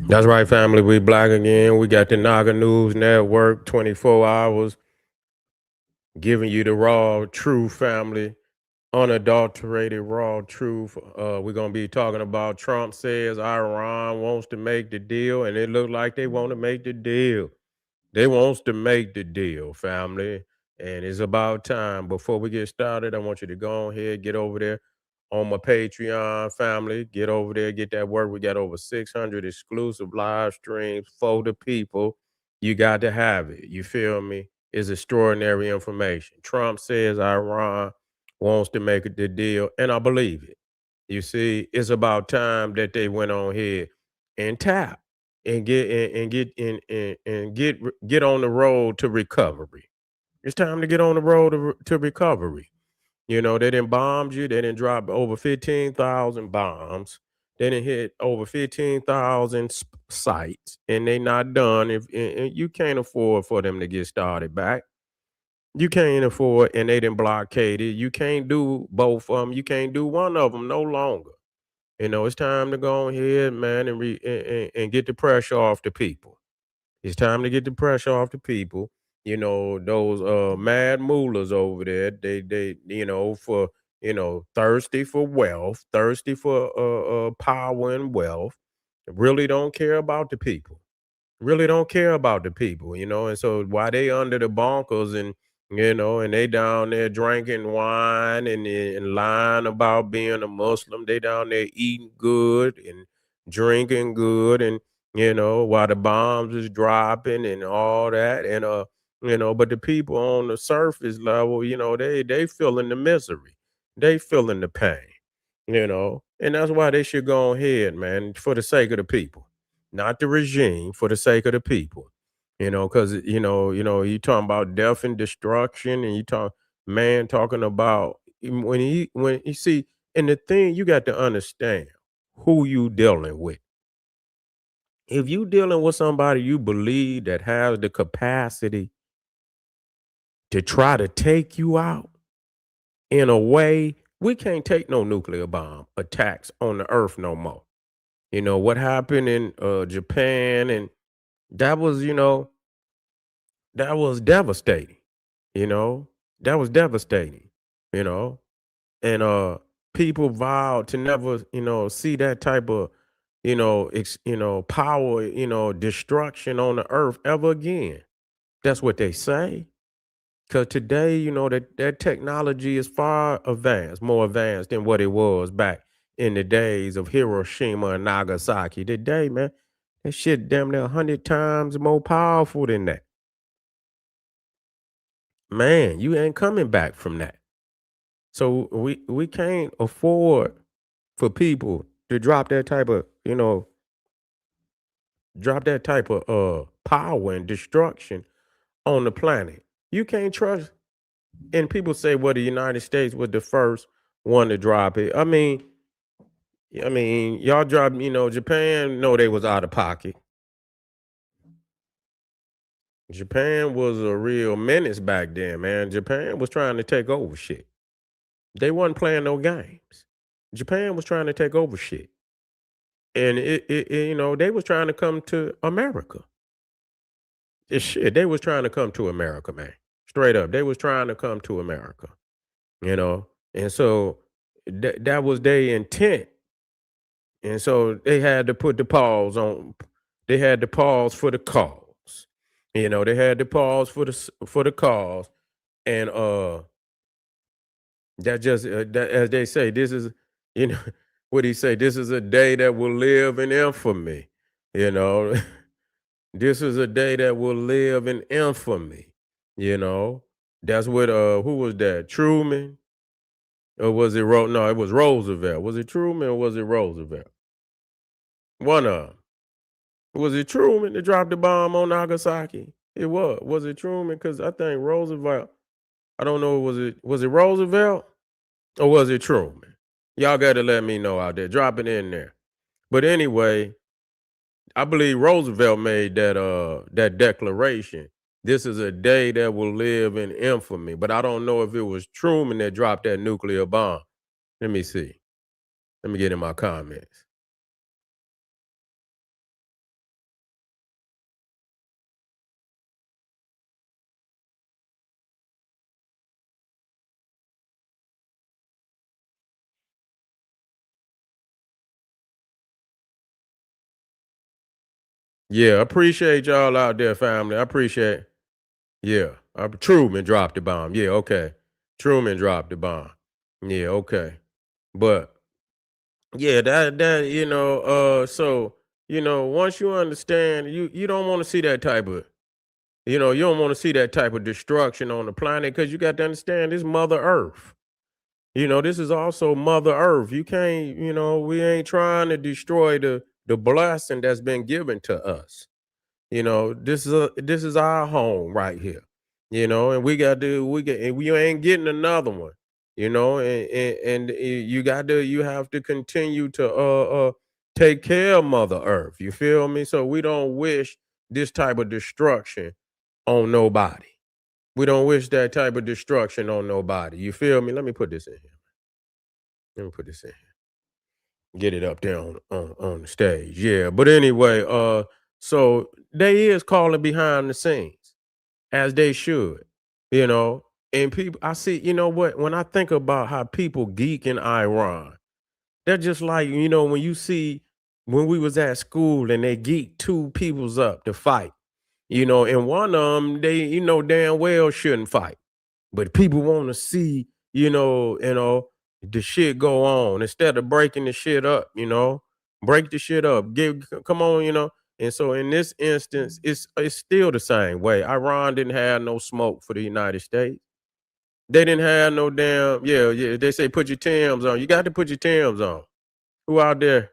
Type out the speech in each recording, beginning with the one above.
That's right, family. We black again. We got the Naga News Network, 24 hours, giving you the raw, true family, unadulterated, raw truth. We're gonna be talking about Trump says Iran wants to make the deal, and it looked like they want to make the deal. They wants to make the deal, family. And it's about time. Before we get started, I want you to go ahead, get over there on my Patreon family. Get over there, get that work. We got over 600 exclusive live streams for the people. You got to have it. You feel me? It's extraordinary information. Trump says Iran wants to make the deal, and I believe it. You see, it's about time that they went on here and tap and get on the road to recovery. It's time to get on the road to recovery. You know, they didn't bomb you. They didn't drop over 15,000 bombs. They didn't hit over 15,000 sites, and they not done. If and you can't afford for them to get started back, you can't afford, and they didn't blockade it. You can't do both of them. You can't do one of them no longer. You know, it's time to go ahead, man, and get the pressure off the people. It's time to get the pressure off the people. You know, those mad mullahs over there, they for thirsty for wealth, thirsty for power and wealth, really don't care about the people. Really don't care about the people, and so why they under the bonkers and they down there drinking wine and lying about being a Muslim. They down there eating good and drinking good and while the bombs is dropping and all that but the people on the surface level, they feeling the misery. They feeling the pain, and that's why they should go ahead, man, for the sake of the people, not the regime, for the sake of the people. Because you talking about death and destruction, and you talking about when you see, and the thing you got to understand who you dealing with. If you dealing with somebody you believe that has the capacity to try to take you out in a way, we can't take no nuclear bomb attacks on the earth no more. What happened in Japan, and that was, that was devastating. You know, that was devastating. You know, and people vowed to never, see that type of, power, destruction on the earth ever again. That's what they say. Because today, that technology is far advanced, more advanced than what it was back in the days of Hiroshima and Nagasaki. Today, man, that shit damn near 100 times more powerful than that. Man, you ain't coming back from that. So we can't afford for people to drop that type of power and destruction on the planet. You can't trust. And people say, well, the United States was the first one to drop it. I mean, y'all dropped, Japan. No, they was out of pocket. Japan was a real menace back then, man. Japan was trying to take over shit. They wasn't playing no games. Japan was trying to take over shit, and they was trying to come to America. Shit, they was trying to come to America, man. Straight up, they was trying to come to America. And so that was their intent. And so they had to put the pause on. They had to pause for the cause. They had to pause for the cause, and that just that, as they say, this is you know what he say. This is a day that will live in infamy. You know, this is a day that will live in infamy. You know, that's what who was that? Truman, or was it No, it was Roosevelt. Was it Truman or was it Roosevelt? One of 'em. Was it Truman that dropped the bomb on Nagasaki? It was. Was it Truman? Because I think Roosevelt. I don't know. Was it Roosevelt or was it Truman? Y'all got to let me know out there. Drop it in there. But anyway, I believe Roosevelt made that declaration. This is a day that will live in infamy. But I don't know if it was Truman that dropped that nuclear bomb. Let me see. Let me get in my comments. Yeah, appreciate y'all out there, family. I appreciate. Yeah, Truman dropped the bomb. Yeah, okay. Truman dropped the bomb. Yeah, okay. But yeah, that so once you understand, you don't want to see that type of you don't want to see that type of destruction on the planet because you got to understand this Mother Earth. This is also Mother Earth. You can't, we ain't trying to destroy the blessing that's been given to us. This is our home right here. And we ain't getting another one. You have to continue to take care of Mother Earth. You feel me? So we don't wish this type of destruction on nobody. We don't wish that type of destruction on nobody. You feel me? Let me put this in here. Let me put this in here. Get it up there on the stage. Yeah. But anyway, so they is calling behind the scenes, as they should, you know. And people I see, you know what, when I think about how people geek in Iran, they're just like, when you see when we was at school and they geeked two peoples up to fight, and one of them, they, damn well shouldn't fight. But people want to see, the shit go on instead of breaking the shit up, break the shit up. Come on, And so in this instance, it's still the same way. Iran didn't have no smoke for the United States. They didn't have no damn, yeah, yeah. They say put your Timbs on. You got to put your Timbs on. Who out there?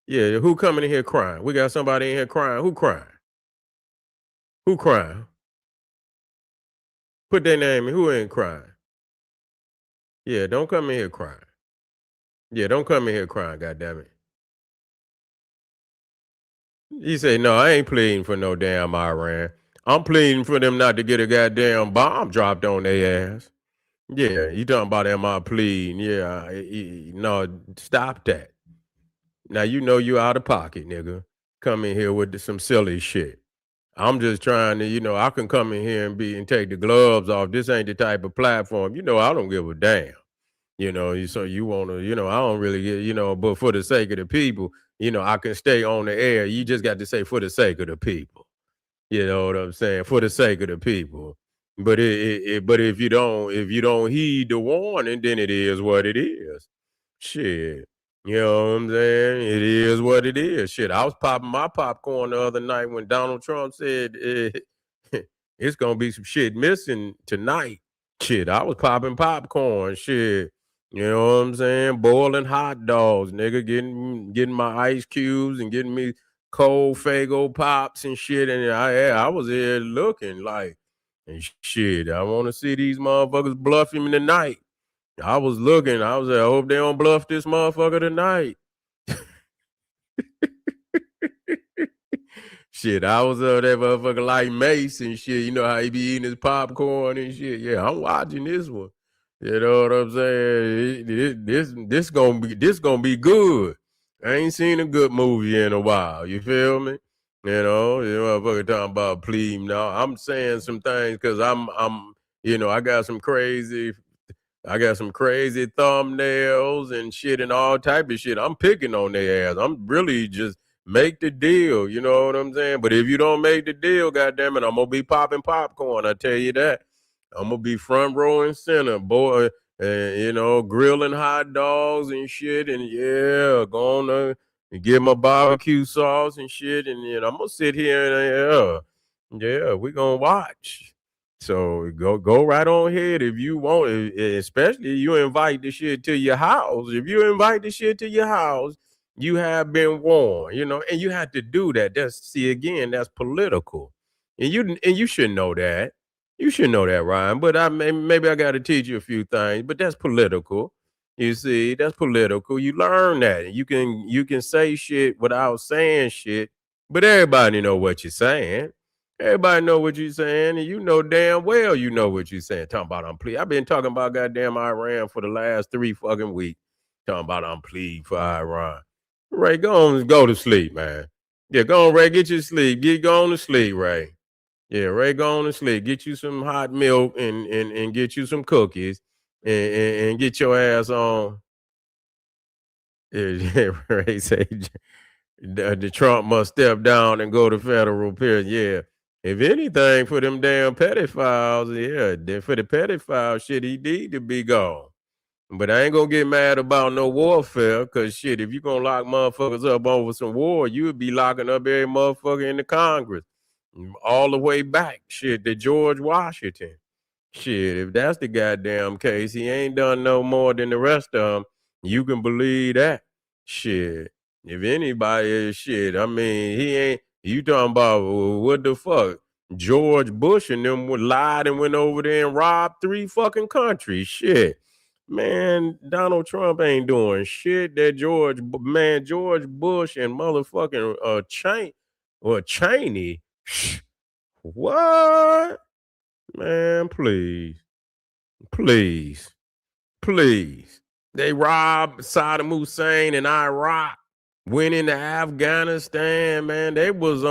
Yeah, who coming in here crying? We got somebody in here crying. Who crying? Who crying? Put their name in. Who ain't crying? Yeah, don't come in here crying. Yeah, don't come in here crying, goddammit. You say, no, I ain't pleading for no damn Iran. I'm pleading for them not to get a goddamn bomb dropped on their ass. Yeah, you talking about am I pleading? Yeah, no, stop that. Now you know you out of pocket, nigga. Come in here with some silly shit. I'm just trying to, I can come in here and take the gloves off. This ain't the type of platform. I don't give a damn. So you want to, I don't really get, but for the sake of the people, I can stay on the air. You just got to say for the sake of the people. You know what I'm saying? For the sake of the people. But if you don't heed the warning, then it is what it is. Shit. You know what I'm saying? It is what it is. Shit. I was popping my popcorn the other night when Donald Trump said it's gonna be some shit missing tonight. Shit, I was popping popcorn. Shit. You know what I'm saying? Boiling hot dogs, nigga, getting my ice cubes and getting me cold Fago pops and shit. And I was here looking like, and shit, I want to see these motherfuckers bluff him tonight. I was looking, I was like, I hope they don't bluff this motherfucker tonight. Shit, I was that motherfucker like Mace and shit. You know how he be eating his popcorn and shit. Yeah, I'm watching this one. You know what I'm saying? This gonna be good. I ain't seen a good movie in a while. You feel me? You motherfucker talking about please. No, I'm saying some things because I'm I got some crazy thumbnails and shit and all type of shit. I'm picking on their ass. I'm really just make the deal. You know what I'm saying? But if you don't make the deal, goddamn it, I'm gonna be popping popcorn. I tell you that. I'm gonna be front row and center, boy, and grilling hot dogs and shit, and yeah, gonna get my barbecue sauce and shit, and I'm gonna sit here and we gonna watch. So go right on ahead if you want, especially you invite the shit to your house. If you invite the shit to your house, you have been warned, and you have to do that. That's political, and you should know that. You should know that, Ryan. But maybe I got to teach you a few things. But that's political. You see, that's political. You learn that. You can say shit without saying shit, but everybody know what you're saying. Everybody know what you're saying, and you know damn well you know what you're saying. Talking about I'm plead. I've been talking about goddamn Iran for the last 3 fucking weeks. Talking about I'm plead for Iran. Ray, go to sleep, man. Yeah, go on, Ray. Get your sleep. Go on to sleep, Ray. Yeah, Ray, go on to sleep. Get you some hot milk and get you some cookies and get your ass on. Yeah, Ray say The Trump must step down and go to federal prison. Yeah. If anything, for them damn pedophiles, yeah, for the pedophile shit, he need to be gone. But I ain't gonna get mad about no warfare, cause shit, if you gonna lock motherfuckers up over some war, you would be locking up every motherfucker in the Congress. All the way back, shit, to George Washington. Shit, if that's the goddamn case, he ain't done no more than the rest of them. You can believe that. Shit. If anybody is shit, I mean, he ain't, you talking about what the fuck? George Bush and them lied and went over there and robbed 3 fucking countries. Shit. Man, Donald Trump ain't doing shit. That George Bush and motherfucking Cheney. What? Man, please. Please. Please. They robbed Saddam Hussein in Iraq, went into Afghanistan, man. They was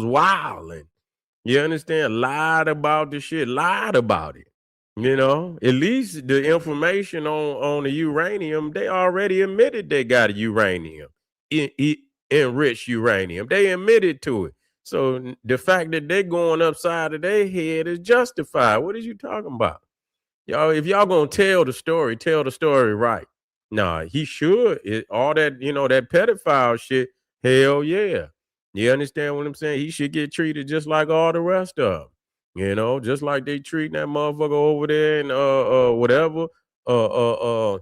wilding. You understand? Lied about the shit, lied about it. You know, at least the information on the uranium, they already admitted they got uranium, enriched uranium. They admitted to it. So the fact that they're going upside of their head is justified. What are you talking about? Y'all, if y'all gonna tell the story right. Nah, he should. All that, that pedophile shit, hell yeah. You understand what I'm saying? He should get treated just like all the rest of them. Just like they treating that motherfucker over there and whatever. Uh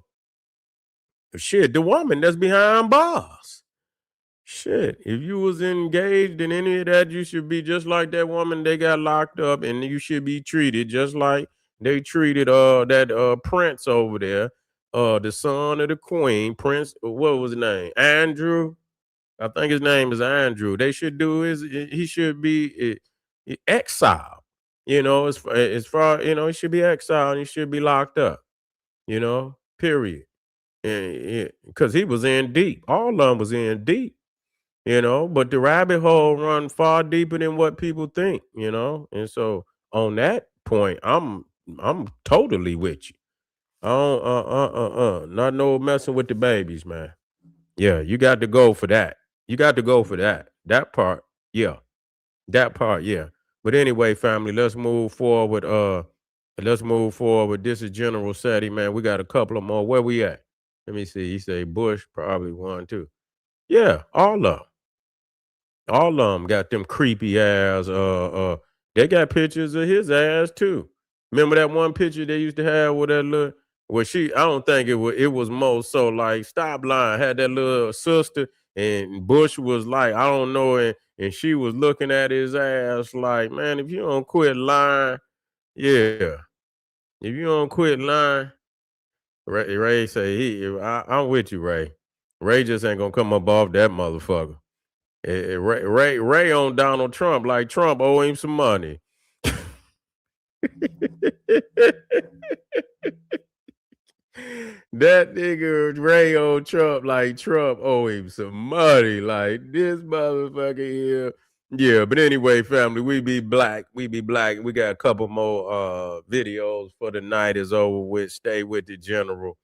shit, the woman that's behind bars. Shit, if you was engaged in any of that, you should be just like that woman they got locked up, and you should be treated just like they treated that prince over there, the son of the queen, Prince, what was his name? Andrew. I think his name is Andrew. They should do he should be exiled. As far he should be exiled and he should be locked up. Period. Because he was in deep. All of them was in deep. But the rabbit hole run far deeper than what people think. And so on that point, I'm totally with you. I don't not no messing with the babies, man. Yeah, you got to go for that. You got to go for that. That part, yeah. That part, yeah. But anyway, family, let's move forward. Let's move forward. This is General Seti, man. We got a couple of more. Where we at? Let me see. He say Bush probably one too. Yeah, all of them. All of them got them creepy ass. They got pictures of his ass too. Remember that one picture they used to have with that little. Well, I don't think it was. It was more so like Stop Lying had that little sister, and Bush was like, I don't know, and she was looking at his ass like, man, if you don't quit lying, yeah, if you don't quit lying, Ray say I'm with you, Ray. Ray just ain't gonna come up off that motherfucker. Ray on Donald Trump like Trump owe him some money. That nigga Ray on Trump like Trump owe him some money. Like this motherfucker here. Yeah, but anyway, family, we be black. We be black. We got a couple more videos for the night is over with. Stay with the general.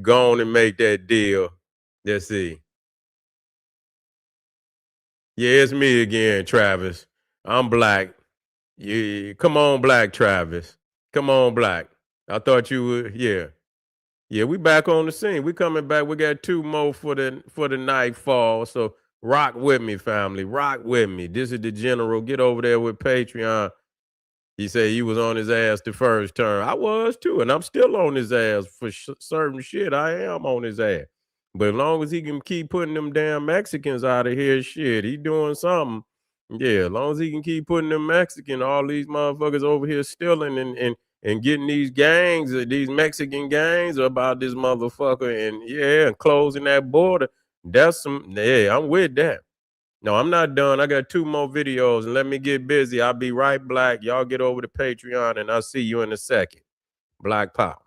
Go on and make that deal. Let's see. Yeah, it's me again, Travis. I'm black. Yeah, come on, black Travis. Come on, black. I thought you would. Yeah, yeah. We back on the scene. We coming back. We got 2 more for the nightfall. So rock with me, family. Rock with me. This is the general. Get over there with Patreon. He said he was on his ass the first term. I was too, and I'm still on his ass for certain shit. I am on his ass. But as long as he can keep putting them damn Mexicans out of here, shit, he doing something. Yeah, as long as he can keep putting them all these motherfuckers over here stealing and getting these gangs, these Mexican gangs about this motherfucker and closing that border. I'm with that. No, I'm not done. I got 2 more videos and let me get busy. I'll be right back. Y'all get over to Patreon and I'll see you in a second. Black Power.